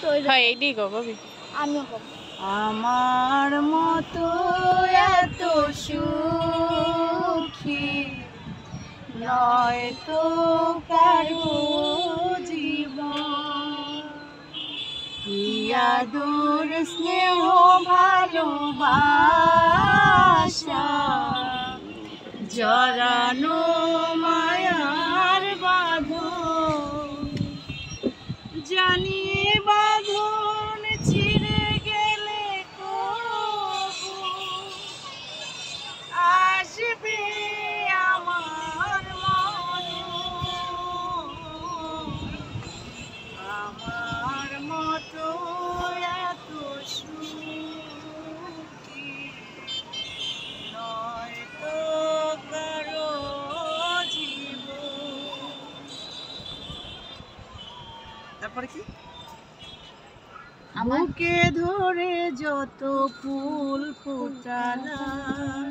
তো এইটাই কবি আমিও কব। আমার মতো এত সুখী নয় তো কারো জীবন, কি আদর স্নেহ ভালোবাসা জড়ানো মায়ার বাঁধন, জানিয়ে বাঁধন ছিঁড়ে গেলে কবু আসবে আমার মরণ। আমার মতো এত সুখী নয় তো কারো জীবন। তারপরে কি? আমাকে ধরে যত ফুল ফোটালাম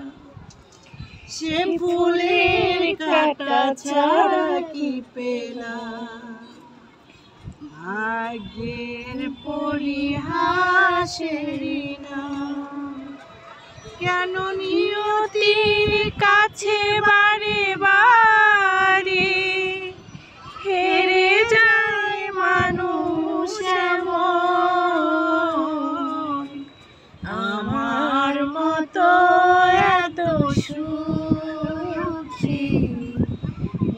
সে ফুলের কাটা ছাড়া কি পেলাম, ভাগ্যের পরিহাসেরই নাম, কেন নিয়তির কাছে বারে বারে হেরে যায় মানুষ এমন। আমার মতো এত সুখী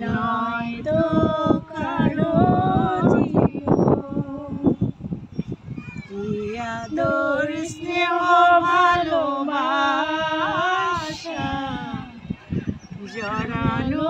নয় তো কারো জীবন, কি আদর স্নেহ ভালোবাসা জড়ানো